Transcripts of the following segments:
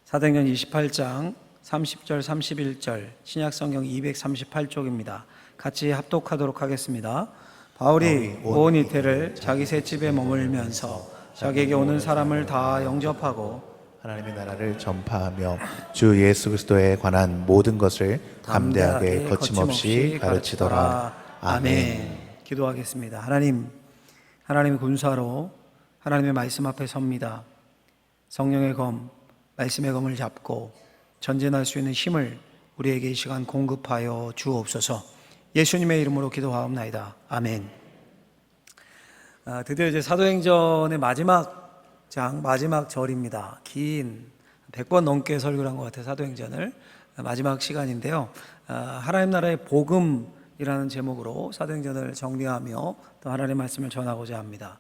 사도행전 28장 30절 31절 신약성경 238쪽입니다. 같이 합독하도록 하겠습니다. 바울이 온 이태를 자기 셋집에 머물면서 자기에게 오는 사람을 다 영접하고 하나님의 나라를 전파하며 주 예수 그리스도에 관한 모든 것을 담대하게 거침없이 가르치더라. 아멘. 기도하겠습니다. 하나님의 군사로 하나님의 말씀 앞에 섭니다. 성령의 검, 말씀의 검을 잡고 전진할 수 있는 힘을 우리에게 이 시간 공급하여 주옵소서. 예수님의 이름으로 기도하옵나이다. 아멘. 드디어 이제 사도행전의 마지막 장, 마지막 절입니다. 긴 100번 넘게 설교를 한 것 같아요. 사도행전을 마지막 시간인데요. 하나님 나라의 복음이라는 제목으로 사도행전을 정리하며 또 하나님의 말씀을 전하고자 합니다.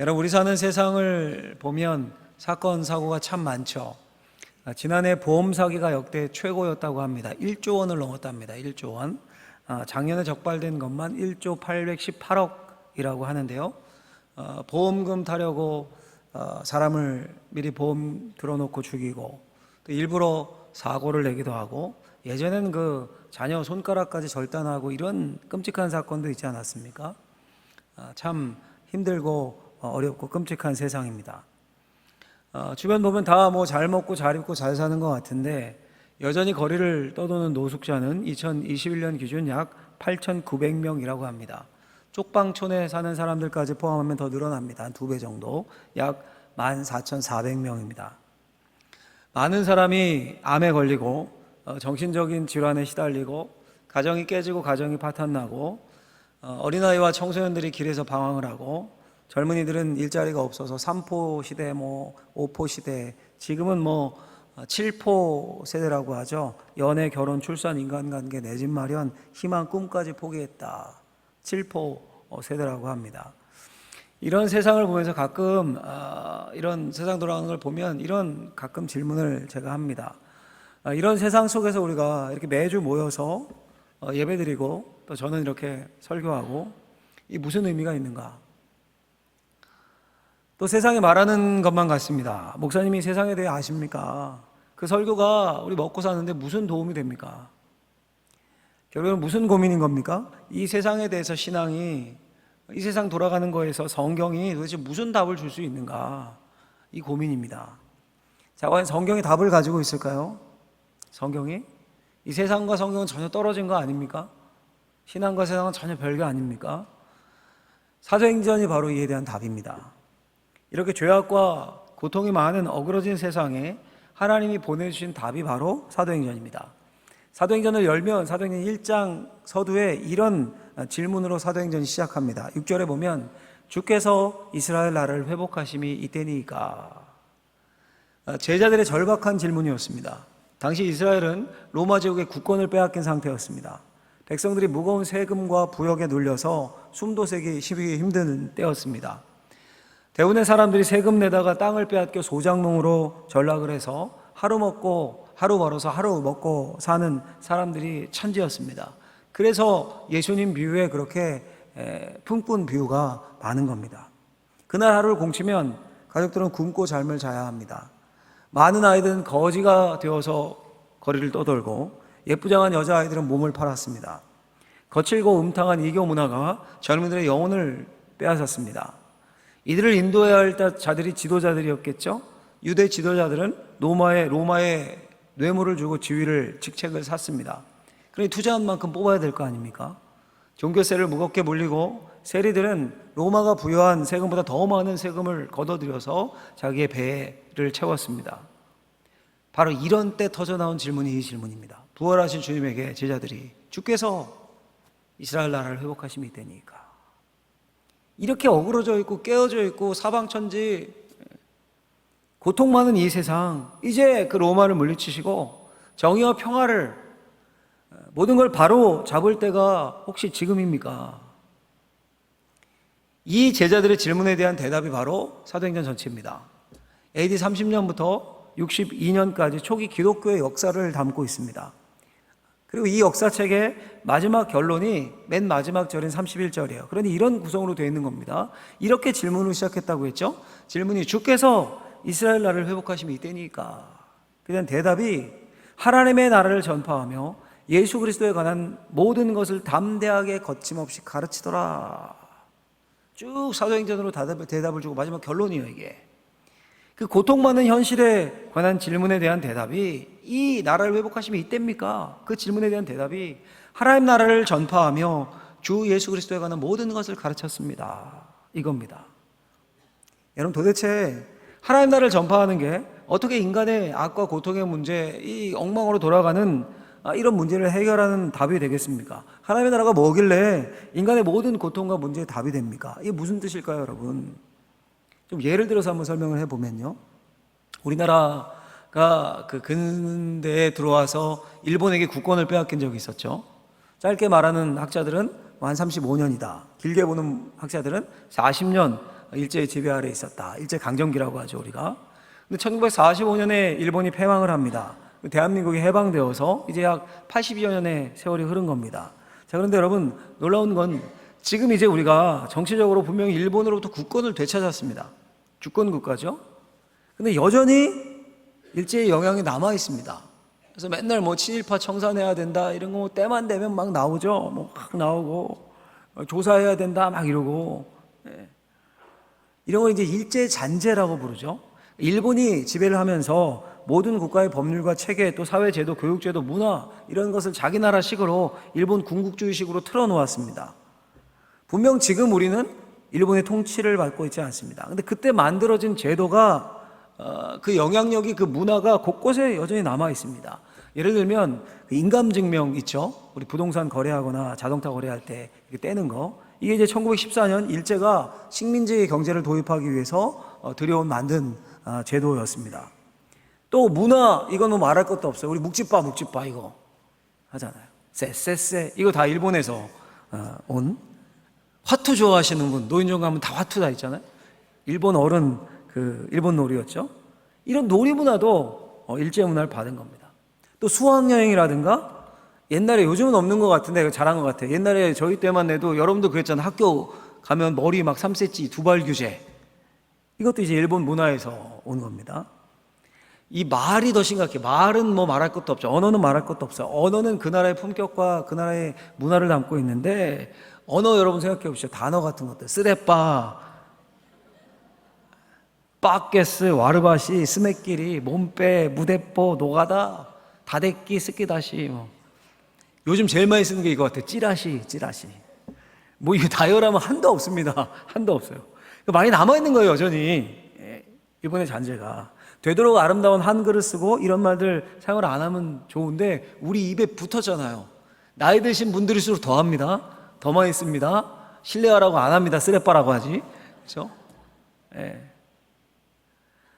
여러분, 우리 사는 세상을 보면 사건 사고가 참 많죠. 지난해 보험 사기가 역대 최고였다고 합니다. 1조 원을 넘었답니다. 1조 원. 작년에 적발된 것만 1조 818억이라고 하는데요. 보험금 타려고 사람을 미리 보험 들어놓고 죽이고 또 일부러 사고를 내기도 하고, 예전에는 그 자녀 손가락까지 절단하고 이런 끔찍한 사건도 있지 않았습니까? 참 힘들고 어렵고 끔찍한 세상입니다. 주변 보면 다 뭐 잘 먹고 잘 입고 잘 사는 것 같은데 여전히 거리를 떠도는 노숙자는 2021년 기준 약 8,900명이라고 합니다. 쪽방촌에 사는 사람들까지 포함하면 더 늘어납니다. 한 2배 정도, 약 14,400명입니다. 많은 사람이 암에 걸리고 정신적인 질환에 시달리고 가정이 깨지고 가정이 파탄나고 어린아이와 청소년들이 길에서 방황을 하고 젊은이들은 일자리가 없어서 3포 시대, 5포 시대, 지금은 7포 세대라고 하죠. 연애, 결혼, 출산, 인간관계, 내 집 마련, 희망, 꿈까지 포기했다. 7포 세대라고 합니다. 이런 세상을 보면서 가끔 이런 세상 돌아가는 걸 보면 이런 가끔 질문을 제가 합니다. 이런 세상 속에서 우리가 이렇게 매주 모여서 예배드리고 또 저는 이렇게 설교하고 이 무슨 의미가 있는가? 또 세상에 말하는 것만 같습니다. 목사님이 세상에 대해 아십니까? 그 설교가 우리 먹고 사는데 무슨 도움이 됩니까? 결국은 무슨 고민인 겁니까? 이 세상에 대해서 신앙이, 이 세상 돌아가는 거에서 성경이 도대체 무슨 답을 줄 수 있는가? 이 고민입니다. 자, 과연 성경이 답을 가지고 있을까요? 성경이? 이 세상과 성경은 전혀 떨어진 거 아닙니까? 신앙과 세상은 전혀 별개 아닙니까? 사도행전이 바로 이에 대한 답입니다. 이렇게 죄악과 고통이 많은 어그러진 세상에 하나님이 보내주신 답이 바로 사도행전입니다. 사도행전을 열면 사도행전 1장 서두에 이런 질문으로 사도행전이 시작합니다. 6절에 보면 주께서 이스라엘 나라를 회복하심이 이때니까. 제자들의 절박한 질문이었습니다. 당시 이스라엘은 로마 제국의 국권을 빼앗긴 상태였습니다. 백성들이 무거운 세금과 부역에 눌려서 숨도 쉬기 힘든 때였습니다. 대부분의 사람들이 세금 내다가 땅을 빼앗겨 소작농으로 전락을 해서 하루 벌어서 하루 먹고 사는 사람들이 천지였습니다. 그래서 예수님 비유에 그렇게 품꾼 비유가 많은 겁니다. 그날 하루를 공치면 가족들은 굶고 잠을 자야 합니다. 많은 아이들은 거지가 되어서 거리를 떠돌고 예쁘장한 여자아이들은 몸을 팔았습니다. 거칠고 음탕한 이교 문화가 젊은이들의 영혼을 빼앗았습니다. 이들을 인도해야 할 자들이 지도자들이었겠죠. 유대 지도자들은 로마에 뇌물을 주고 지위를, 직책을 샀습니다. 그러니 투자한 만큼 뽑아야 될 거 아닙니까? 종교세를 무겁게 물리고 세리들은 로마가 부여한 세금보다 더 많은 세금을 걷어들여서 자기의 배를 채웠습니다. 바로 이런 때 터져나온 질문이 이 질문입니다. 부활하신 주님에게 제자들이 주께서 이스라엘 나라를 회복하심이 이때니까. 이렇게 어그러져 있고 깨어져 있고 사방천지 고통 많은 이 세상, 이제 그 로마를 물리치시고 정의와 평화를, 모든 걸 바로 잡을 때가 혹시 지금입니까? 이 제자들의 질문에 대한 대답이 바로 사도행전 전체입니다. AD 30년부터 62년까지 초기 기독교의 역사를 담고 있습니다. 그리고 이 역사책의 마지막 결론이 맨 마지막 절인 31절이에요. 그러니 이런 구성으로 되어 있는 겁니다. 이렇게 질문을 시작했다고 했죠. 질문이 주께서 이스라엘 나라를 회복하시면 이때니까. 그에 대한 대답이 하나님의 나라를 전파하며 예수 그리스도에 관한 모든 것을 담대하게 거침없이 가르치더라. 쭉 사도행전으로 대답을 주고 마지막 결론이에요, 이게. 그 고통받는 현실에 관한 질문에 대한 대답이 이 나라를 회복하시면 이때입니까? 그 질문에 대한 대답이 하나님 나라를 전파하며 주 예수 그리스도에 관한 모든 것을 가르쳤습니다. 이겁니다. 여러분, 도대체 하나님 나라를 전파하는 게 어떻게 인간의 악과 고통의 문제, 이 엉망으로 돌아가는 이런 문제를 해결하는 답이 되겠습니까? 하나님의 나라가 뭐길래 인간의 모든 고통과 문제의 답이 됩니까? 이게 무슨 뜻일까요, 여러분? 좀 예를 들어서 한번 설명을 해보면요. 우리나라가 그 근대에 들어와서 일본에게 국권을 빼앗긴 적이 있었죠. 짧게 말하는 학자들은 한 35년이다. 길게 보는 학자들은 40년 일제의 지배 아래 있었다. 일제 강점기라고 하죠, 우리가. 근데 1945년에 일본이 패망을 합니다. 대한민국이 해방되어서 이제 약 80여 년의 세월이 흐른 겁니다. 자, 그런데 여러분, 놀라운 건 지금 이제 우리가 정치적으로 분명히 일본으로부터 국권을 되찾았습니다. 주권 국가죠. 근데 여전히 일제의 영향이 남아 있습니다. 그래서 맨날 뭐 친일파 청산해야 된다 이런 거 때만 되면 막 나오죠. 뭐 막 나오고 조사해야 된다 막 이러고, 이런 걸 이제 일제 잔재라고 부르죠. 일본이 지배를 하면서 모든 국가의 법률과 체계, 또 사회 제도, 교육 제도, 문화 이런 것을 자기 나라식으로 일본 군국주의식으로 틀어놓았습니다. 분명 지금 우리는 일본의 통치를 받고 있지 않습니다. 근데 그때 만들어진 제도가 그 영향력이, 그 문화가 곳곳에 여전히 남아 있습니다. 예를 들면 인감증명 있죠. 우리 부동산 거래하거나 자동차 거래할 때 이렇게 떼는 거. 이게 이제 1914년 일제가 식민지 경제를 도입하기 위해서 만든 제도였습니다. 또 문화, 이건 뭐 말할 것도 없어요. 우리 묵찌빠 이거 하잖아요. 쎄 이거 다 일본에서 온. 화투 좋아하시는 분, 노인정 가면 다 화투 다 있잖아요. 일본 어른, 일본 놀이였죠. 이런 놀이 문화도 일제 문화를 받은 겁니다. 또 수학여행이라든가, 옛날에, 요즘은 없는 것 같은데 잘한 것 같아요. 옛날에 저희 때만 해도 여러분도 그랬잖아요. 학교 가면 머리 막 3cm 두발 규제. 이것도 이제 일본 문화에서 온 겁니다. 이 말이 더 심각해. 말은 뭐 말할 것도 없죠. 언어는 말할 것도 없어요. 언어는 그 나라의 품격과 그 나라의 문화를 담고 있는데, 언어 여러분 생각해 보시죠. 단어 같은 것들. 쓰레빠, 빠게스, 와르바시, 스메끼리, 몸빼, 무대뽀, 노가다, 다대끼, 스키다시. 뭐. 요즘 제일 많이 쓰는 게 이거 같아요. 찌라시. 뭐 이거 다혈하면 한도 없습니다. 한도 없어요. 많이 남아있는 거예요, 여전히. 일본의 잔재가. 되도록 아름다운 한글을 쓰고 이런 말들 사용을 안 하면 좋은데 우리 입에 붙었잖아요. 나이 드신 분들일수록 더 합니다. 더 많이 씁니다. 신뢰하라고 안 합니다. 쓰레빠라고 하지. 그렇죠?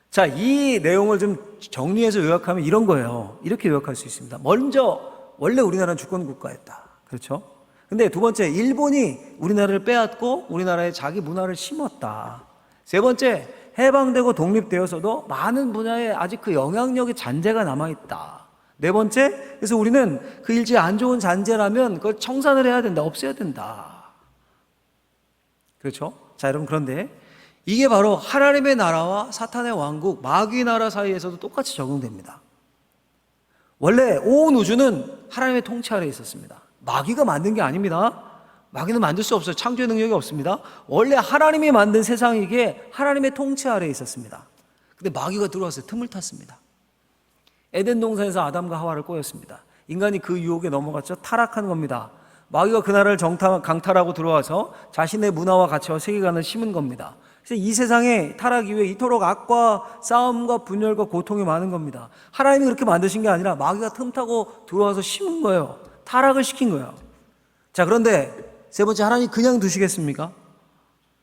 자, 이 내용을 좀 정리해서 요약하면 이런 거예요. 이렇게 요약할 수 있습니다. 먼저, 원래 우리나라는 주권 국가였다. 그렇죠? 근데 두 번째, 일본이 우리나라를 빼앗고 우리나라에 자기 문화를 심었다. 세 번째, 해방되고 독립되어서도 많은 분야에 아직 그 영향력의 잔재가 남아있다. 네 번째, 그래서 우리는 그 일제에 안 좋은 잔재라면 그걸 청산을 해야 된다. 없애야 된다. 그렇죠? 자, 여러분, 그런데 이게 바로 하나님의 나라와 사탄의 왕국, 마귀 나라 사이에서도 똑같이 적용됩니다. 원래 온 우주는 하나님의 통치 아래에 있었습니다. 마귀가 만든 게 아닙니다. 마귀는 만들 수 없어요. 창조의 능력이 없습니다. 원래 하나님이 만든 세상이기에 하나님의 통치 아래에 있었습니다. 근데 마귀가 들어와서 틈을 탔습니다. 에덴 동산에서 아담과 하와를 꼬였습니다. 인간이 그 유혹에 넘어갔죠. 타락한 겁니다. 마귀가 그 나라를 강탈하고 들어와서 자신의 문화와 가치와 세계관을 심은 겁니다. 그래서 이 세상에 타락 이후에 이토록 악과 싸움과 분열과 고통이 많은 겁니다. 하나님이 그렇게 만드신 게 아니라 마귀가 틈타고 들어와서 심은 거예요. 타락을 시킨 거예요. 자, 그런데 세 번째, 하나님 그냥 두시겠습니까?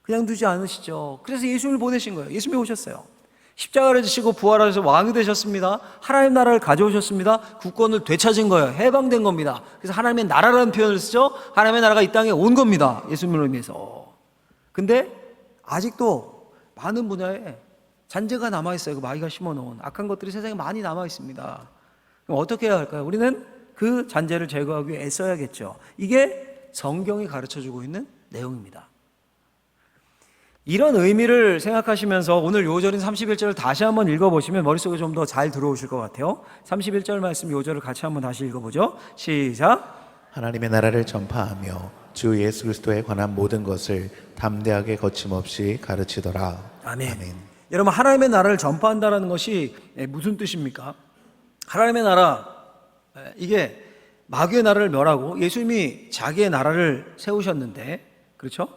그냥 두지 않으시죠. 그래서 예수님을 보내신 거예요. 예수님이 오셨어요. 십자가를 지시고 부활하셔서 왕이 되셨습니다. 하나님 나라를 가져오셨습니다. 국권을 되찾은 거예요. 해방된 겁니다. 그래서 하나님의 나라라는 표현을 쓰죠. 하나님의 나라가 이 땅에 온 겁니다. 예수님을 의미해서. 근데 아직도 많은 분야에 잔재가 남아있어요. 그 마귀가 심어놓은 악한 것들이 세상에 많이 남아있습니다. 그럼 어떻게 해야 할까요? 우리는 그 잔재를 제거하기 위해 애써야겠죠. 이게 성경이 가르쳐주고 있는 내용입니다. 이런 의미를 생각하시면서 오늘 요절인 31절을 다시 한번 읽어보시면 머릿속에 좀 더 잘 들어오실 것 같아요. 31절 말씀 요절을 같이 한번 다시 읽어보죠. 시작. 하나님의 나라를 전파하며 주 예수 그리스도에 관한 모든 것을 담대하게 거침없이 가르치더라. 아멘. 여러분, 하나님의 나라를 전파한다는 것이 무슨 뜻입니까? 하나님의 나라, 이게 마귀의 나라를 멸하고 예수님이 자기의 나라를 세우셨는데, 그렇죠?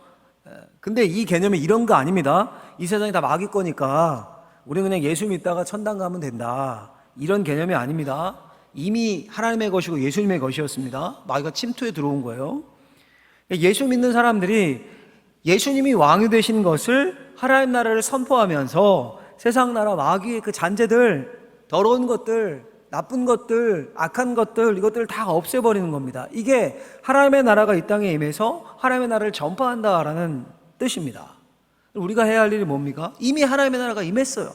근데 이 개념이 이런 거 아닙니다. 이 세상이 다 마귀 거니까 우리는 그냥 예수 믿다가 천당 가면 된다, 이런 개념이 아닙니다. 이미 하나님의 것이고 예수님의 것이었습니다. 마귀가 침투해 들어온 거예요. 예수 믿는 사람들이 예수님이 왕이 되신 것을, 하나님 나라를 선포하면서 세상 나라 마귀의 그 잔재들, 더러운 것들, 나쁜 것들, 악한 것들, 이것들을 다 없애버리는 겁니다. 이게 하나님의 나라가 이 땅에 임해서 하나님의 나라를 전파한다라는 뜻입니다. 우리가 해야 할 일이 뭡니까? 이미 하나님의 나라가 임했어요.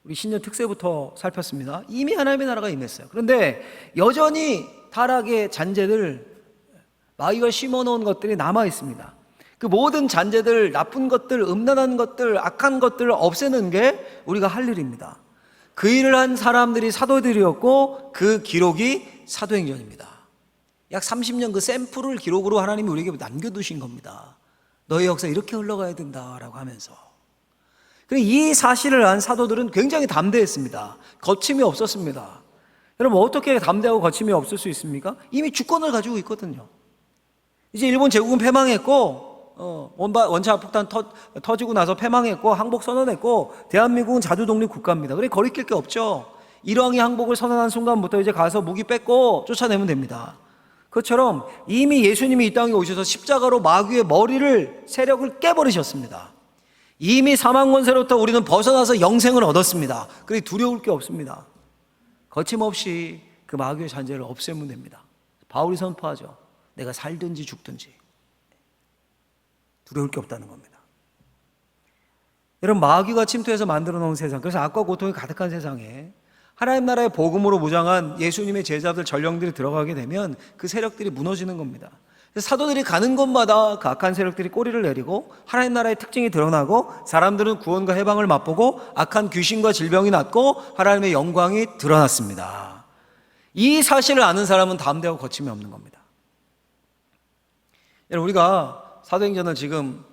우리 신년 특세부터 살폈습니다. 이미 하나님의 나라가 임했어요. 그런데 여전히 타락의 잔재들, 마귀가 심어놓은 것들이 남아 있습니다. 그 모든 잔재들, 나쁜 것들, 음란한 것들, 악한 것들을 없애는 게 우리가 할 일입니다. 그 일을 한 사람들이 사도들이었고 그 기록이 사도행전입니다. 약 30년 그 샘플을 기록으로 하나님이 우리에게 남겨두신 겁니다. 너의 역사 이렇게 흘러가야 된다라고 하면서. 그리고 이 사실을 안 사도들은 굉장히 담대했습니다. 거침이 없었습니다. 여러분, 어떻게 담대하고 거침이 없을 수 있습니까? 이미 주권을 가지고 있거든요. 이제 일본 제국은 패망했고, 원자 폭탄 터지고 나서 패망했고, 항복 선언했고, 대한민국은 자주 독립 국가입니다. 그래, 거리낄 게 없죠. 일왕이 항복을 선언한 순간부터 이제 가서 무기 뺏고 쫓아내면 됩니다. 그것처럼 이미 예수님이 이 땅에 오셔서 십자가로 마귀의 머리를, 세력을 깨버리셨습니다. 이미 사망 권세로부터 우리는 벗어나서 영생을 얻었습니다. 그래, 두려울 게 없습니다. 거침없이 그 마귀의 잔재를 없애면 됩니다. 바울이 선포하죠. 내가 살든지 죽든지 두려울 게 없다는 겁니다. 여러분, 마귀가 침투해서 만들어 놓은 세상, 그래서 악과 고통이 가득한 세상에 하나님 나라의 복음으로 무장한 예수님의 제자들, 전령들이 들어가게 되면 그 세력들이 무너지는 겁니다. 그래서 사도들이 가는 곳마다 그 악한 세력들이 꼬리를 내리고 하나님 나라의 특징이 드러나고 사람들은 구원과 해방을 맛보고 악한 귀신과 질병이 낫고 하나님의 영광이 드러났습니다. 이 사실을 아는 사람은 담대하고 거침이 없는 겁니다. 여러분, 우리가 사도행전을 지금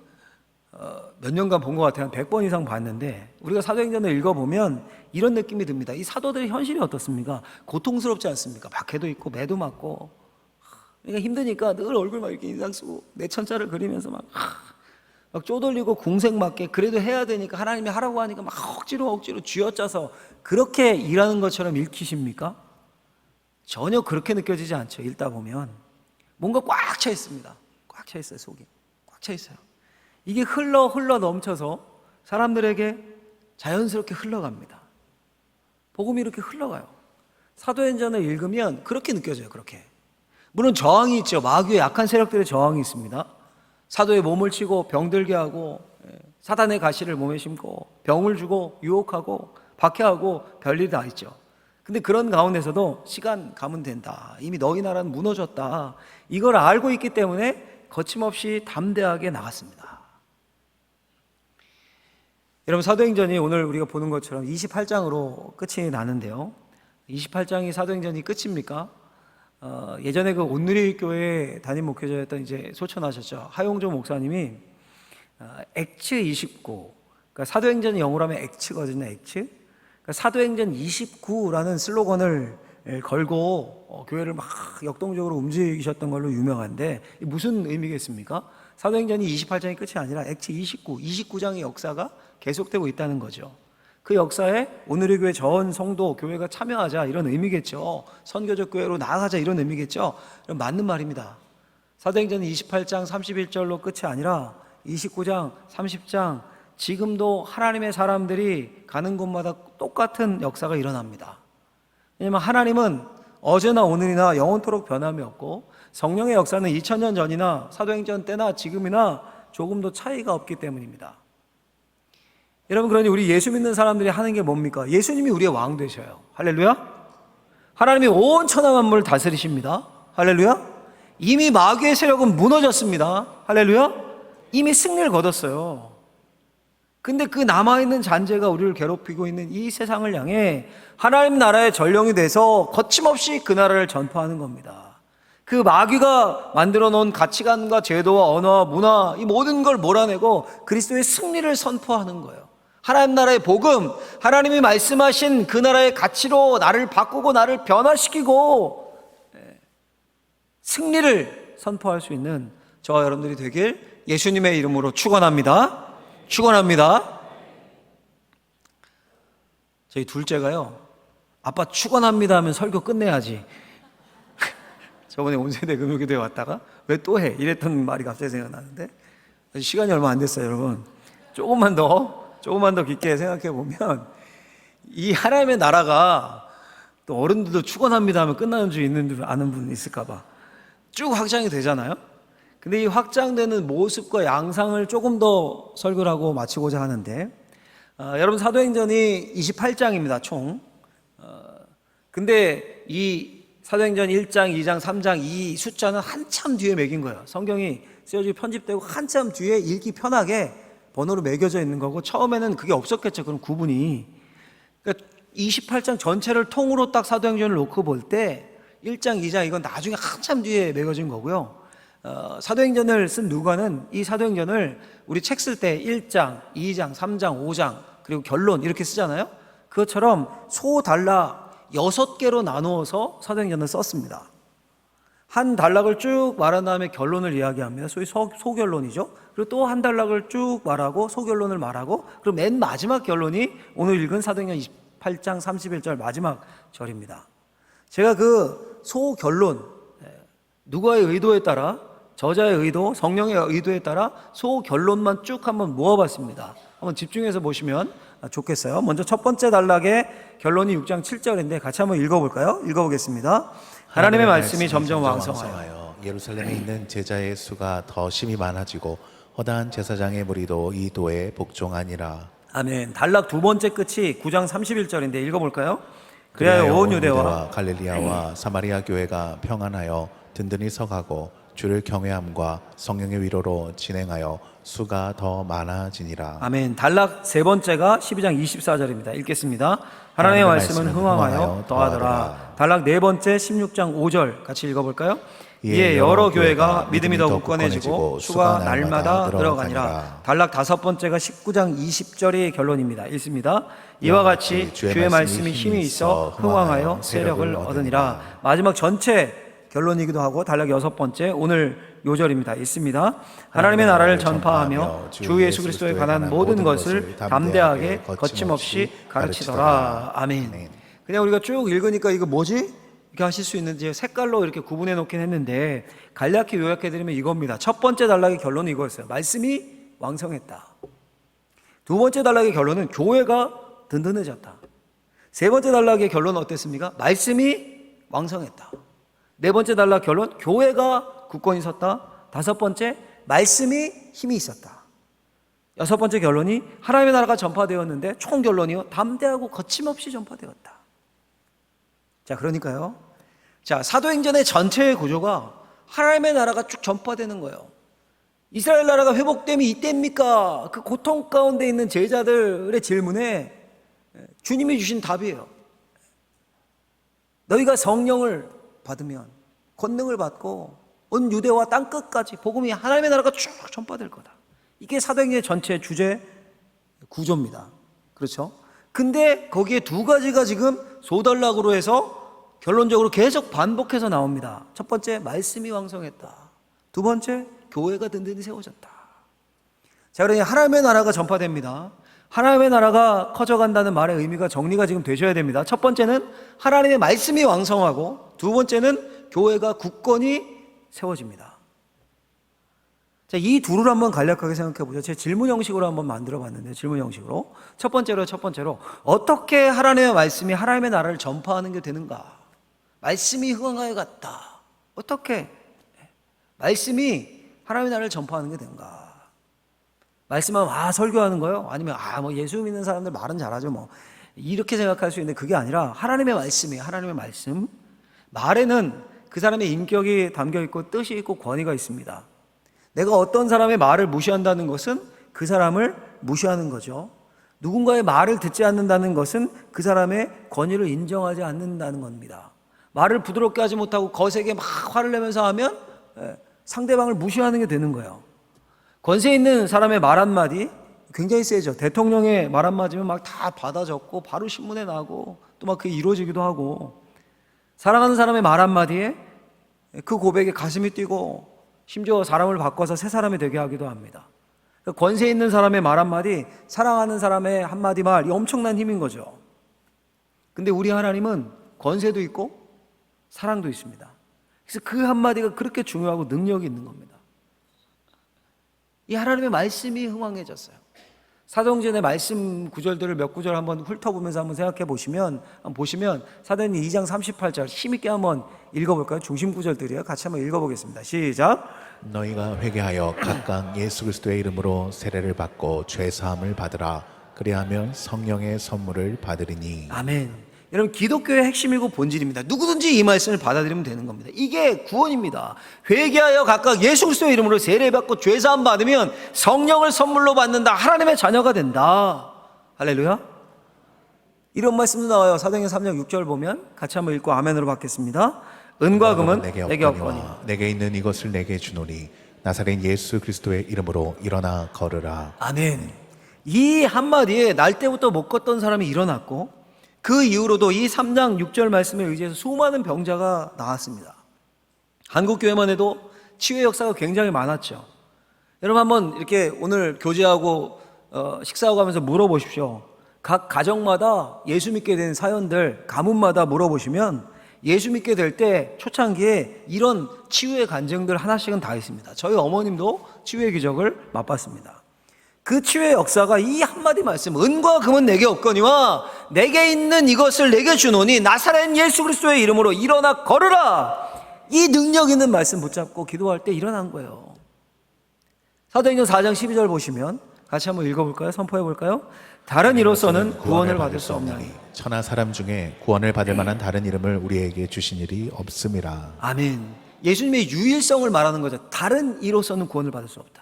몇 년간 본 것 같아요. 한 100번 이상 봤는데 우리가 사도행전을 읽어보면 이런 느낌이 듭니다. 이 사도들의 현실이 어떻습니까? 고통스럽지 않습니까? 박해도 있고 매도 맞고, 그러니까 힘드니까 늘 얼굴 막 이렇게 인상 쓰고 내천자를 그리면서 막 쪼돌리고 궁색 맞게 그래도 해야 되니까 하나님이 하라고 하니까 막 억지로 쥐어짜서 그렇게 일하는 것처럼 읽히십니까? 전혀 그렇게 느껴지지 않죠. 읽다 보면 뭔가 꽉 차 있습니다. 꽉 차 있어요. 속이 꽉 차 있어요. 이게 흘러 넘쳐서 사람들에게 자연스럽게 흘러갑니다. 복음이 이렇게 흘러가요. 사도행전을 읽으면 그렇게 느껴져요. 그렇게. 물론 저항이 있죠. 마귀의 약한 세력들의 저항이 있습니다. 사도의 몸을 치고 병들게 하고, 사단의 가시를 몸에 심고 병을 주고 유혹하고 박해하고 별일 다 있죠. 근데 그런 가운데서도 시간 가면 된다, 이미 너희 나라는 무너졌다, 이걸 알고 있기 때문에 거침없이 담대하게 나갔습니다. 여러분, 사도행전이 오늘 우리가 보는 것처럼 28장으로 끝이 나는데요, 28장이 사도행전이 끝입니까? 예전에 그 온누리 교회 담임 목회자였던 이제 소천하셨죠. 하용조 목사님이 액츠 29, 그러니까 사도행전이 영어로 하면 액츠거든요. 액츠. 그러니까 사도행전 29라는 슬로건을 걸고 교회를 막 역동적으로 움직이셨던 걸로 유명한데, 무슨 의미겠습니까? 사도행전이 28장이 끝이 아니라 액츠 29장의 역사가 계속되고 있다는 거죠. 그 역사에 오늘의 교회 전 성도 교회가 참여하자, 이런 의미겠죠. 선교적 교회로 나아가자, 이런 의미겠죠. 맞는 말입니다. 사도행전 28장 31절로 끝이 아니라 29장 30장 지금도 하나님의 사람들이 가는 곳마다 똑같은 역사가 일어납니다. 왜냐하면 하나님은 어제나 오늘이나 영원토록 변함이 없고, 성령의 역사는 2000년 전이나 사도행전 때나 지금이나 조금도 차이가 없기 때문입니다. 여러분, 그러니 우리 예수 믿는 사람들이 하는 게 뭡니까? 예수님이 우리의 왕 되셔요. 할렐루야. 하나님이 온 천하 만물을 다스리십니다. 할렐루야. 이미 마귀의 세력은 무너졌습니다. 할렐루야. 이미 승리를 거뒀어요. 근데 그 남아있는 잔재가 우리를 괴롭히고 있는 이 세상을 향해 하나님 나라의 전령이 돼서 거침없이 그 나라를 전파하는 겁니다. 그 마귀가 만들어 놓은 가치관과 제도와 언어와 문화, 이 모든 걸 몰아내고 그리스도의 승리를 선포하는 거예요. 하나님 나라의 복음, 하나님이 말씀하신 그 나라의 가치로 나를 바꾸고 나를 변화시키고 승리를 선포할 수 있는 저와 여러분들이 되길 예수님의 이름으로 축원합니다. 축원합니다. 저희 둘째가요, 아빠 축원합니다 하면 설교 끝내야지. 저번에 온세대 금요교대에 왔다가 왜 또 해? 이랬던 말이 갑자기 생각나는데, 시간이 얼마 안 됐어요, 여러분. 조금만 더 깊게 생각해 보면 이 하나님의 나라가 또 어른들도 축원합니다 하면 끝나는 줄 있는 줄 아는 분 있을까 봐 쭉 확장이 되잖아요. 근데 이 확장되는 모습과 양상을 조금 더 설교를 하고 마치고자 하는데, 여러분 사도행전이 28장입니다 총. 근데 이 사도행전 1장, 2장, 3장 이 숫자는 한참 뒤에 매긴 거예요. 성경이 쓰여지고 편집되고 한참 뒤에 읽기 편하게 번호로 매겨져 있는 거고, 처음에는 그게 없었겠죠. 그럼 구분이. 그러니까 28장 전체를 통으로 딱 사도행전을 놓고 볼 때 1장, 2장 이건 나중에 한참 뒤에 매겨진 거고요. 사도행전을 쓴 누가는 이 사도행전을 우리 책 쓸 때 1장, 2장, 3장, 5장 그리고 결론 이렇게 쓰잖아요. 그것처럼 소단락 6개로 나누어서 사도행전을 썼습니다. 한 단락을 쭉 말한 다음에 결론을 이야기합니다. 소위 소결론이죠. 그리고 또 한 단락을 쭉 말하고 소결론을 말하고, 그리고 맨 마지막 결론이 오늘 읽은 사도행전 28장 31절 마지막 절입니다. 제가 그 소결론, 누가의 의도에 따라, 저자의 의도, 성령의 의도에 따라 소결론만 쭉 한번 모아봤습니다. 한번 집중해서 보시면 좋겠어요. 먼저 첫 번째 단락의 결론이 6장 7절인데 같이 한번 읽어볼까요? 읽어보겠습니다. 하나님의 말씀이 점점 왕성하여 예루살렘에 있는 제자의 수가 더 심히 많아지고 허다한 제사장의 무리도 이 도에 복종하니라. 아멘. 단락 두 번째 끝이 9장 31절인데 읽어볼까요? 그리하여 온 유대와 갈릴리아와 사마리아 교회가 평안하여 든든히 서가고 주를 경외함과 성령의 위로로 진행하여 수가 더 많아지니라. 아멘. 단락 세 번째가 12장 24절입니다. 읽겠습니다. 하나님의 말씀은 흥왕하여 더하더라. 단락 네 번째 16장 5절 같이 읽어볼까요? 이에 여러 교회가 믿음이 더 굳건해지고 수가 날마다 늘어가니라. 단락 다섯 번째가 19장 20절의 결론입니다. 읽습니다. 이와 같이 주의 말씀이 힘이 있어 흥왕하여 세력을 얻으니라. 마지막 전체 결론이기도 하고 단락 여섯 번째 오늘 요절입니다. 있습니다. 하나님의 나라를 전파하며 주 예수 그리스도에 관한 모든 것을 담대하게 거침없이 가르치더라. 아멘. 그냥 우리가 쭉 읽으니까 이거 뭐지? 이렇게 하실 수 있는지 색깔로 이렇게 구분해 놓긴 했는데, 간략히 요약해 드리면 이겁니다. 첫 번째 단락의 결론은 이거였어요. 말씀이 왕성했다. 두 번째 단락의 결론은 교회가 든든해졌다. 세 번째 단락의 결론은 어땠습니까? 말씀이 왕성했다. 네 번째 단락 결론, 교회가 굳건히 섰다. 다섯 번째, 말씀이 힘이 있었다. 여섯 번째 결론이 하나님의 나라가 전파되었는데 총 결론이요, 담대하고 거침없이 전파되었다. 자, 그러니까요. 자, 사도행전의 전체의 구조가 하나님의 나라가 쭉 전파되는 거예요. 이스라엘 나라가 회복됨이 이때입니까? 그 고통 가운데 있는 제자들의 질문에 주님이 주신 답이에요. 너희가 성령을 받으면, 권능을 받고 온 유대와 땅 끝까지 복음이 하나님의 나라가 쭉 전파될 거다. 이게 사도행전의 전체 주제 구조입니다. 그렇죠? 근데 거기에 두 가지가 지금 소단락으로 해서 결론적으로 계속 반복해서 나옵니다. 첫 번째, 말씀이 왕성했다. 두 번째, 교회가 든든히 세워졌다. 자, 그러니 하나님의 나라가 전파됩니다. 하나님의 나라가 커져간다는 말의 의미가 정리가 지금 되셔야 됩니다. 첫 번째는 하나님의 말씀이 왕성하고, 두 번째는 교회가 굳건히 세워집니다. 자, 이 둘을 한번 간략하게 생각해 보죠. 제 질문 형식으로 한번 만들어 봤는데, 질문 형식으로. 첫 번째로 어떻게 하나님의 말씀이 하나님의 나라를 전파하는 게 되는가? 말씀이 흥황하여 갔다. 어떻게 말씀이 하나님의 나라를 전파하는 게 되는가? 말씀하면 설교하는 거요? 아니면 뭐 예수 믿는 사람들 말은 잘하죠 뭐, 이렇게 생각할 수 있는데 그게 아니라 하나님의 말씀이에요. 하나님의 말씀. 말에는 그 사람의 인격이 담겨 있고 뜻이 있고 권위가 있습니다. 내가 어떤 사람의 말을 무시한다는 것은 그 사람을 무시하는 거죠. 누군가의 말을 듣지 않는다는 것은 그 사람의 권위를 인정하지 않는다는 겁니다. 말을 부드럽게 하지 못하고 거세게 막 화를 내면서 하면 상대방을 무시하는 게 되는 거예요. 권세 있는 사람의 말 한마디 굉장히 세죠. 대통령의 말 한마디면 막 다 받아 적고 바로 신문에 나고 또 막 그게 이루어지기도 하고, 사랑하는 사람의 말 한마디에 그 고백에 가슴이 뛰고 심지어 사람을 바꿔서 새 사람이 되게 하기도 합니다. 권세 있는 사람의 말 한마디, 사랑하는 사람의 한마디 말, 이 엄청난 힘인 거죠. 근데 우리 하나님은 권세도 있고 사랑도 있습니다. 그래서 그 한마디가 그렇게 중요하고 능력이 있는 겁니다. 이 하나님의 말씀이 흥왕해졌어요. 사도행전의 말씀 구절들을 몇 구절 한번 훑어보면서 한번 생각해 보시면 사도행전 2장 38절 힘있게 한번 읽어볼까요? 중심 구절들이에요. 같이 한번 읽어보겠습니다. 시작. 너희가 회개하여 각각 예수 그리스도의 이름으로 세례를 받고 죄 사함을 받으라. 그리하면 성령의 선물을 받으리니. 아멘. 여러분, 기독교의 핵심이고 본질입니다. 누구든지 이 말씀을 받아들이면 되는 겁니다. 이게 구원입니다. 회개하여 각각 예수 그리스도의 이름으로 세례받고 죄사함 받으면 성령을 선물로 받는다. 하나님의 자녀가 된다. 할렐루야. 이런 말씀도 나와요. 사도행전 3장 6절 보면 같이 한번 읽고 아멘으로 받겠습니다. 은과 금은 내게 없거니와 내게 있는 이것을 내게 주노니 나사렛 예수 그리스도의 이름으로 일어나 걸으라. 아멘. 이 한마디에 날 때부터 못 걷던 사람이 일어났고, 그 이후로도 이 3장 6절 말씀에 의지해서 수많은 병자가 나왔습니다. 한국교회만 해도 치유의 역사가 굉장히 많았죠. 여러분, 한번 이렇게 오늘 교제하고 식사하고 가면서 물어보십시오. 각 가정마다 예수 믿게 된 사연들, 가문마다 물어보시면 예수 믿게 될 때 초창기에 이런 치유의 간증들 하나씩은 다 있습니다. 저희 어머님도 치유의 기적을 맛봤습니다. 그 치유의 역사가 이 한마디 말씀, 은과 금은 내게 없거니와 내게 있는 이것을 내게 주노니 나사렛 예수 그리스도의 이름으로 일어나 걸으라. 이 능력 있는 말씀 붙잡고 기도할 때 일어난 거예요. 사도행전 4장 12절 보시면 같이 한번 읽어볼까요? 선포해볼까요? 다른 이로서는 구원을 받을 수 없나니 천하 사람 중에 구원을 받을 만한 다른 이름을 우리에게 주신 일이 없음이라. 아멘. 예수님의 유일성을 말하는 거죠. 다른 이로서는 구원을 받을 수 없다.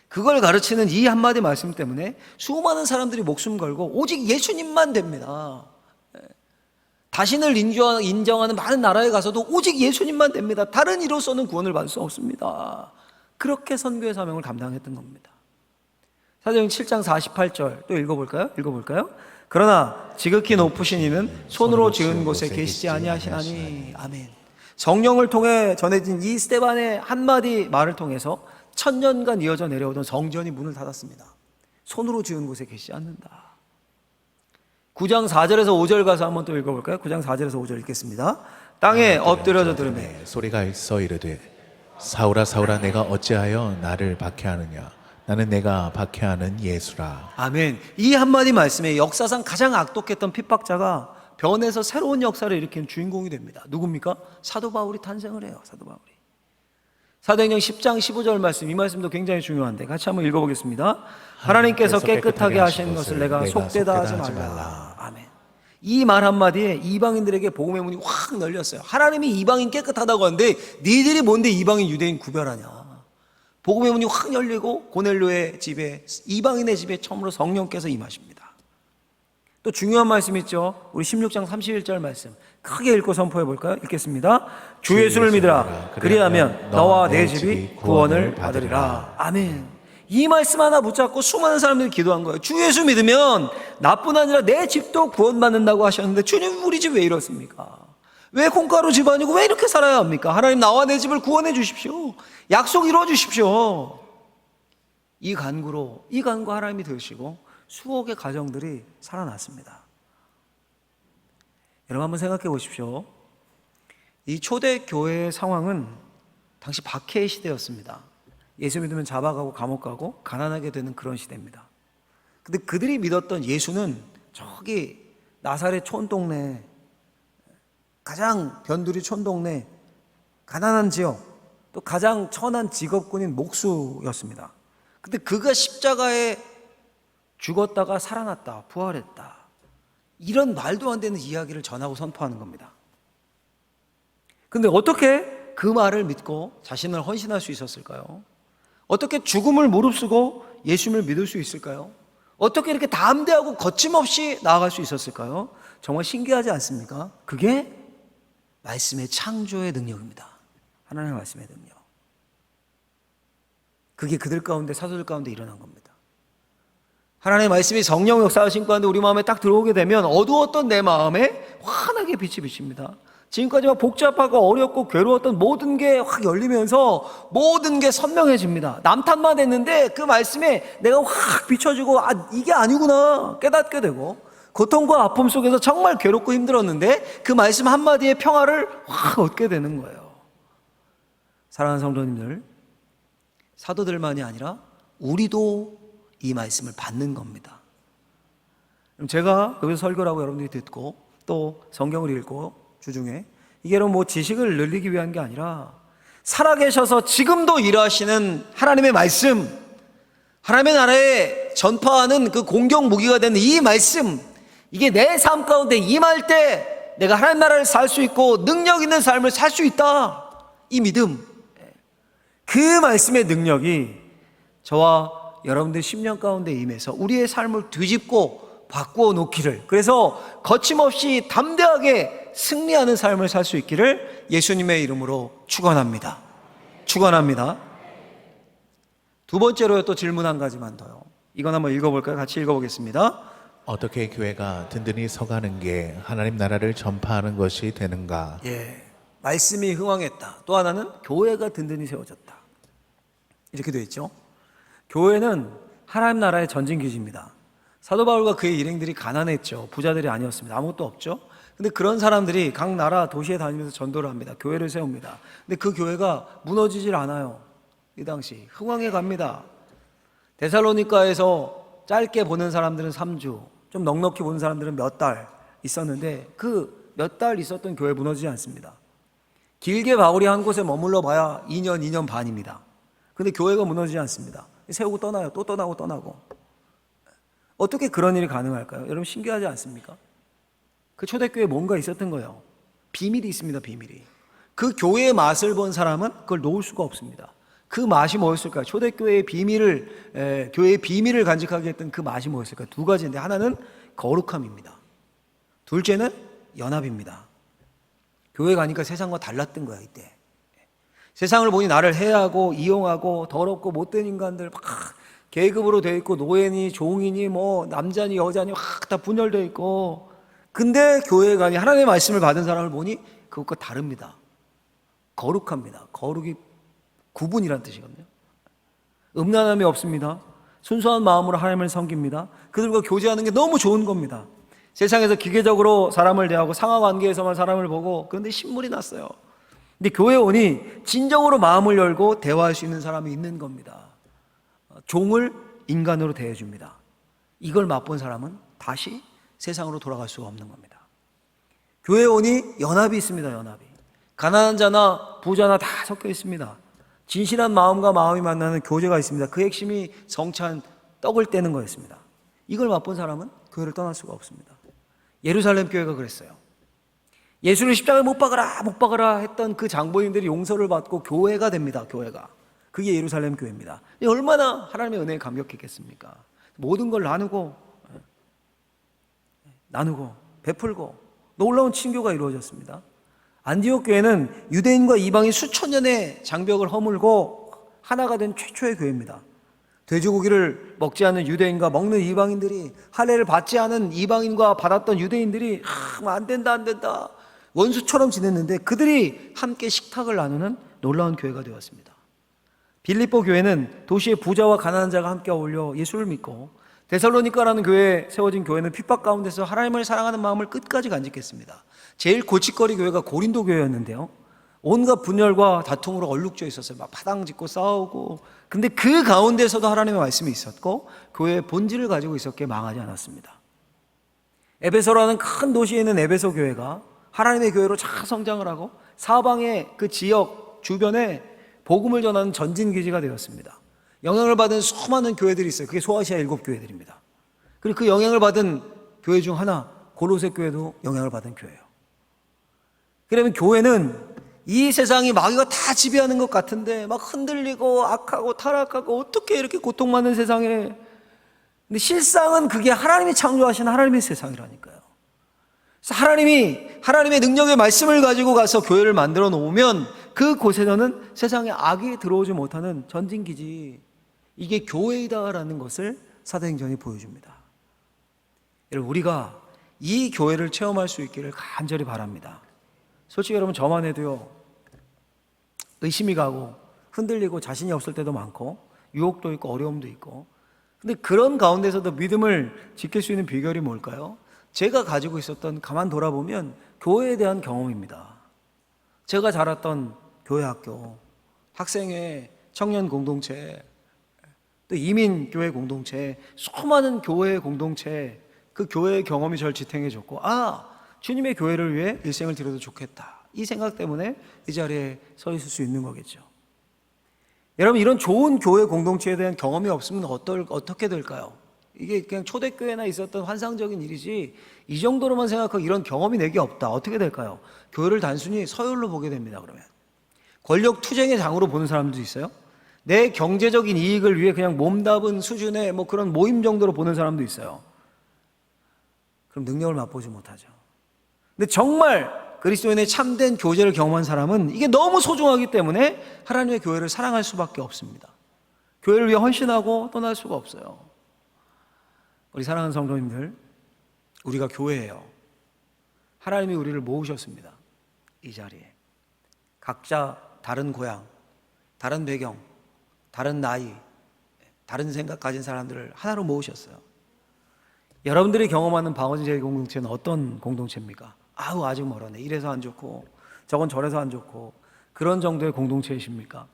그걸 가르치는 이 한마디 말씀 때문에 수많은 사람들이 목숨 걸고 오직 예수님만 됩니다. 자신을 인정하는 많은 나라에 가서도 오직 예수님만 됩니다. 다른 이로서는 구원을 받을 수 없습니다. 그렇게 선교의 사명을 감당했던 겁니다. 사도행전 7장 48절 또 읽어볼까요? 그러나 지극히 높으신 이는 손으로 지은 곳에 계시지 아니하시나니. 아멘. 성령을 통해 전해진 이 스데반의 한마디 말을 통해서 1000년간 이어져 내려오던 성전이 문을 닫았습니다. 손으로 지은 곳에 계시지 않는다. 9장 4절에서 5절 가서 한번 또 읽어볼까요? 9장 4절에서 5절 읽겠습니다. 땅에 엎드려져 들으매 소리가 있어 이르되 사울아 사울아 내가 어찌하여 나를 박해하느냐. 나는 내가 박해하는 예수라. 아멘. 이 한마디 말씀에 역사상 가장 악독했던 핍박자가 변해서 새로운 역사를 일으키는 주인공이 됩니다. 누굽니까? 사도 바울이 탄생을 해요. 사도 바울이. 사도행전 10장 15절 말씀, 이 말씀도 굉장히 중요한데 같이 한번 읽어보겠습니다. 하나님께서 깨끗하게 하시는 것을 내가 속되다 하지 말라. 아멘. 이 말 한마디에 이방인들에게 복음의 문이 확 열렸어요. 하나님이 이방인 깨끗하다고 하는데 니들이 뭔데 이방인 유대인 구별하냐. 복음의 문이 확 열리고 고넬료의 집에, 이방인의 집에 처음으로 성령께서 임하십니다. 또 중요한 말씀 있죠. 우리 16장 31절 말씀 크게 읽고 선포해 볼까요? 읽겠습니다. 주 예수를 믿으라. 그리하면 너와 내 집이 구원을 받으리라. 아멘. 이 말씀 하나 붙잡고 수많은 사람들이 기도한 거예요. 주 예수 믿으면 나뿐 아니라 내 집도 구원받는다고 하셨는데 주님 우리 집 왜 이렇습니까? 왜 콩가루 집안이고 왜 이렇게 살아야 합니까? 하나님 나와 내 집을 구원해 주십시오. 약속 이루어 주십시오. 이 간구 하나님이 들으시고 수억의 가정들이 살아났습니다. 여러분 한번 생각해 보십시오. 이 초대 교회의 상황은 당시 박해의 시대였습니다. 예수 믿으면 잡아가고 감옥 가고 가난하게 되는 그런 시대입니다. 근데 그들이 믿었던 예수는 저기 나사렛 촌동네, 가장 변두리 촌동네, 가난한 지역, 또 가장 천한 직업군인 목수였습니다. 근데 그가 십자가에 죽었다가 살아났다, 부활했다, 이런 말도 안 되는 이야기를 전하고 선포하는 겁니다. 근데 어떻게 그 말을 믿고 자신을 헌신할 수 있었을까요? 어떻게 죽음을 무릅쓰고 예수님을 믿을 수 있을까요? 어떻게 이렇게 담대하고 거침없이 나아갈 수 있었을까요? 정말 신기하지 않습니까? 그게 말씀의 창조의 능력입니다. 하나님의 말씀의 능력. 그게 그들 가운데, 사도들 가운데 일어난 겁니다. 하나님의 말씀이 성령 역사하신 가운데 우리 마음에 딱 들어오게 되면 어두웠던 내 마음에 환하게 빛이 비칩니다. 지금까지 막 복잡하고 어렵고 괴로웠던 모든 게 확 열리면서 모든 게 선명해집니다. 남탓만 했는데 그 말씀에 내가 확 비춰지고 이게 아니구나 깨닫게 되고, 고통과 아픔 속에서 정말 괴롭고 힘들었는데 그 말씀 한마디의 평화를 확 얻게 되는 거예요. 사랑하는 성도님들, 사도들만이 아니라 우리도 이 말씀을 받는 겁니다. 그럼 제가 여기서 설교를 하고 여러분들이 듣고 또 성경을 읽고 주중에 이게 뭐 지식을 늘리기 위한 게 아니라 살아계셔서 지금도 일하시는 하나님의 말씀, 하나님의 나라에 전파하는 그 공격 무기가 되는 이 말씀, 이게 내 삶 가운데 임할 때 내가 하나님 나라를 살 수 있고 능력 있는 삶을 살 수 있다. 이 믿음, 그 말씀의 능력이 저와 여러분들 10년 가운데 임해서 우리의 삶을 뒤집고 바꾸어 놓기를, 그래서 거침없이 담대하게 승리하는 삶을 살 수 있기를 예수님의 이름으로 축원합니다. 축원합니다. 두 번째로요, 또 질문 한 가지만 더요. 이건 한번 읽어볼까요? 같이 읽어보겠습니다. 어떻게 교회가 든든히 서가는 게 하나님 나라를 전파하는 것이 되는가? 말씀이 흥왕했다. 또 하나는 교회가 든든히 세워졌다. 이렇게 되어 있죠. 교회는 하나님 나라의 전진기지입니다. 사도 바울과 그의 일행들이 가난했죠. 부자들이 아니었습니다. 아무것도 없죠. 근데 그런 사람들이 각 나라 도시에 다니면서 전도를 합니다. 교회를 세웁니다. 근데 그 교회가 무너지질 않아요. 이 당시 흥왕해 갑니다. 데살로니가에서 짧게 보는 사람들은 3주, 좀 넉넉히 보는 사람들은 몇 달 있었는데 그 몇 달 있었던 교회 무너지지 않습니다. 길게 바울이 한 곳에 머물러 봐야 2년, 2년 반입니다. 근데 교회가 무너지지 않습니다. 세우고 떠나요. 또 떠나고 떠나고. 어떻게 그런 일이 가능할까요? 여러분 신기하지 않습니까? 그 초대교회에 뭔가 있었던 거예요. 비밀이 있습니다. 비밀이. 그 교회의 맛을 본 사람은 그걸 놓을 수가 없습니다. 그 맛이 뭐였을까요? 초대교회의 비밀을, 교회의 비밀을 간직하게 했던 그 맛이 뭐였을까요? 두 가지인데, 하나는 거룩함입니다. 둘째는 연합입니다. 교회 가니까 세상과 달랐던 거야. 이때 세상을 보니 나를 해하고 이용하고 더럽고 못된 인간들 막 계급으로 되어 있고, 노예니 종이니 뭐 남자니 여자니 확 다 분열되어 있고, 근데 교회 가니 하나님의 말씀을 받은 사람을 보니 그것과 다릅니다. 거룩합니다. 거룩이 구분이란 뜻이거든요. 음란함이 없습니다. 순수한 마음으로 하나님을 섬깁니다. 그들과 교제하는 게 너무 좋은 겁니다. 세상에서 기계적으로 사람을 대하고 상하관계에서만 사람을 보고, 그런데 신물이 났어요. 근데 교회에 오니 진정으로 마음을 열고 대화할 수 있는 사람이 있는 겁니다. 종을 인간으로 대해줍니다. 이걸 맛본 사람은 다시 세상으로 돌아갈 수가 없는 겁니다. 교회에 오니 연합이 있습니다. 연합이. 가난한 자나 부자나 다 섞여 있습니다. 진실한 마음과 마음이 만나는 교제가 있습니다. 그 핵심이 성찬 떡을 떼는 거였습니다. 이걸 맛본 사람은 교회를 떠날 수가 없습니다. 예루살렘 교회가 그랬어요. 예수를 십자가에 못 박아라 했던 그 장보인들이 용서를 받고 교회가 됩니다. 교회가. 그게 예루살렘 교회입니다. 얼마나 하나님의 은혜에 감격했겠습니까? 모든 걸 나누고 베풀고 놀라운 친교가 이루어졌습니다. 안디옥 교회는 유대인과 이방인 수천 년의 장벽을 허물고 하나가 된 최초의 교회입니다. 돼지고기를 먹지 않는 유대인과 먹는 이방인들이, 할례를 받지 않은 이방인과 받았던 유대인들이 안 된다 원수처럼 지냈는데 그들이 함께 식탁을 나누는 놀라운 교회가 되었습니다. 빌립보 교회는 도시의 부자와 가난한 자가 함께 어울려 예수를 믿고, 데살로니가라는 교회에 세워진 교회는 핍박 가운데서 하나님을 사랑하는 마음을 끝까지 간직했습니다. 제일 골칫거리 교회가 고린도 교회였는데요, 온갖 분열과 다툼으로 얼룩져 있었어요. 막 파당 짓고 싸우고. 근데 그 가운데서도 하나님의 말씀이 있었고 교회의 본질을 가지고 있었기에 망하지 않았습니다. 에베소라는 큰 도시에 있는 에베소 교회가 하나님의 교회로 잘 성장을 하고 사방의 그 지역 주변에 복음을 전하는 전진기지가 되었습니다. 영향을 받은 수많은 교회들이 있어요. 그게 소아시아 7교회들입니다. 그리고 그 영향을 받은 교회 중 하나, 골로새 교회도 영향을 받은 교회예요. 그러면 교회는 이 세상이 마귀가 다 지배하는 것 같은데 막 흔들리고 악하고 타락하고 어떻게 이렇게 고통받는 세상에, 근데 실상은 그게 하나님이 창조하신 하나님의 세상이라니까요. 그래서 하나님의 능력의 말씀을 가지고 가서 교회를 만들어 놓으면 그곳에서는 세상에 악이 들어오지 못하는 전진기지, 이게 교회이다라는 것을 사도행전이 보여줍니다. 여러분, 우리가 이 교회를 체험할 수 있기를 간절히 바랍니다. 솔직히 여러분, 저만 해도요, 의심이 가고 흔들리고 자신이 없을 때도 많고 유혹도 있고 어려움도 있고, 근데 그런 가운데서도 믿음을 지킬 수 있는 비결이 뭘까요? 제가 가지고 있었던, 가만 돌아보면 교회에 대한 경험입니다. 제가 자랐던 교회 학교, 학생회, 청년 공동체, 또 이민 교회 공동체, 수많은 교회 공동체, 그 교회의 경험이 저를 지탱해 줬고, 주님의 교회를 위해 일생을 드려도 좋겠다, 이 생각 때문에 이 자리에 서 있을 수 있는 거겠죠. 여러분, 이런 좋은 교회 공동체에 대한 경험이 없으면 어떻게 될까요? 이게 그냥 초대교회나 있었던 환상적인 일이지, 이 정도로만 생각하고 이런 경험이 내게 없다, 어떻게 될까요? 교회를 단순히 서열로 보게 됩니다. 그러면 권력 투쟁의 장으로 보는 사람도 있어요. 내 경제적인 이익을 위해 그냥 몸담은 수준의 그런 모임 정도로 보는 사람도 있어요. 그럼 능력을 맛보지 못하죠. 근데 정말 그리스도인의 참된 교제를 경험한 사람은 이게 너무 소중하기 때문에 하나님의 교회를 사랑할 수밖에 없습니다. 교회를 위해 헌신하고 떠날 수가 없어요. 우리 사랑하는 성도님들, 우리가 교회예요. 하나님이 우리를 모으셨습니다. 이 자리에 각자 다른 고향, 다른 배경, 다른 나이, 다른 생각 가진 사람들을 하나로 모으셨어요. 여러분들이 경험하는 방어진 제일 공동체는 어떤 공동체입니까? 아직 멀었네, 이래서 안 좋고 저건 저래서 안 좋고, 그런 정도의 공동체이십니까?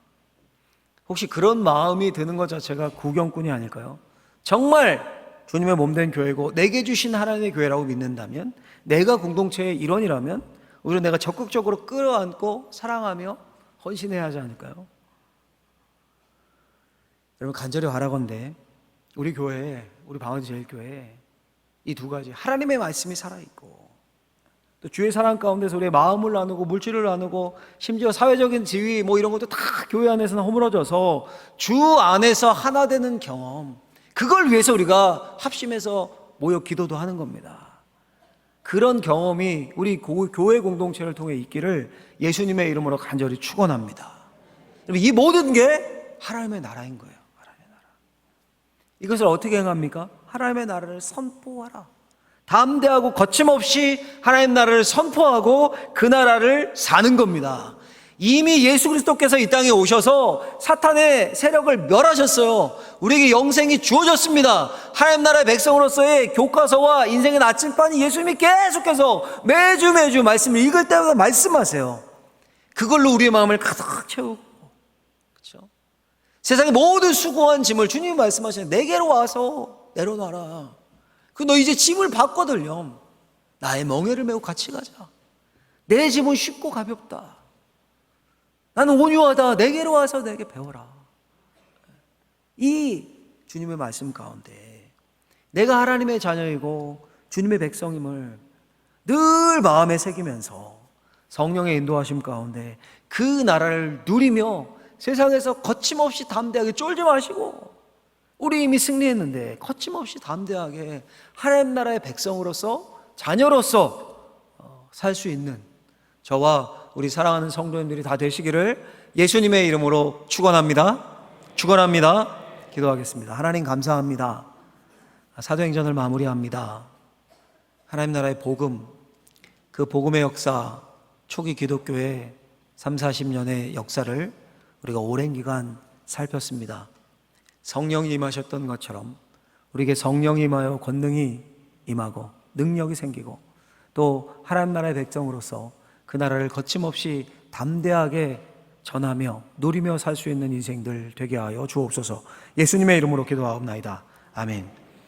혹시 그런 마음이 드는 것 자체가 구경꾼이 아닐까요? 정말 주님의 몸된 교회고 내게 주신 하나님의 교회라고 믿는다면, 내가 공동체의 일원이라면 오히려 내가 적극적으로 끌어안고 사랑하며 헌신해야 하지 않을까요? 여러분, 간절히 바라건대 우리 교회에, 우리 방어진 제일 교회에 이 두 가지, 하나님의 말씀이 살아있고 또 주의 사랑 가운데서 우리의 마음을 나누고 물질을 나누고 심지어 사회적인 지위 이런 것도 다 교회 안에서는 허물어져서 주 안에서 하나 되는 경험, 그걸 위해서 우리가 합심해서 모여 기도도 하는 겁니다. 그런 경험이 우리 교회 공동체를 통해 있기를 예수님의 이름으로 간절히 축원합니다. 이 모든 게 하나님의 나라인 거예요. 하나님의 나라. 이것을 어떻게 행합니까? 하나님의 나라를 선포하라. 담대하고 거침없이 하나님 나라를 선포하고 그 나라를 사는 겁니다. 이미 예수 그리스도께서 이 땅에 오셔서 사탄의 세력을 멸하셨어요. 우리에게 영생이 주어졌습니다. 하나님 나라의 백성으로서의 교과서와 인생의 나침반이 예수님이 계속해서 매주 말씀을 읽을 때마다 말씀하세요. 그걸로 우리의 마음을 가득 채우고, 그렇죠? 세상의 모든 수고한 짐을 주님이 말씀하시는, 내게로 와서 내려놔라. 너 이제 짐을 받거든요. 나의 멍에를 메고 같이 가자. 내 짐은 쉽고 가볍다. 나는 온유하다. 내게로 와서 내게 배워라. 이 주님의 말씀 가운데 내가 하나님의 자녀이고 주님의 백성임을 늘 마음에 새기면서 성령의 인도하심 가운데 그 나라를 누리며 세상에서 거침없이 담대하게 쫄지 마시고, 우리 이미 승리했는데 거침없이 담대하게 하나님 나라의 백성으로서, 자녀로서 살 수 있는 저와 우리 사랑하는 성도님들이 다 되시기를 예수님의 이름으로 축원합니다. 기도하겠습니다. 하나님 감사합니다. 사도행전을 마무리합니다. 하나님 나라의 복음, 그 복음의 역사, 초기 기독교의 30-40년의 역사를 우리가 오랜 기간 살폈습니다. 성령이 임하셨던 것처럼 우리에게 성령이 임하여 권능이 임하고 능력이 생기고, 또 하나님 나라의 백성으로서 그 나라를 거침없이 담대하게 전하며 누리며 살 수 있는 인생들 되게 하여 주옵소서. 예수님의 이름으로 기도하옵나이다. 아멘.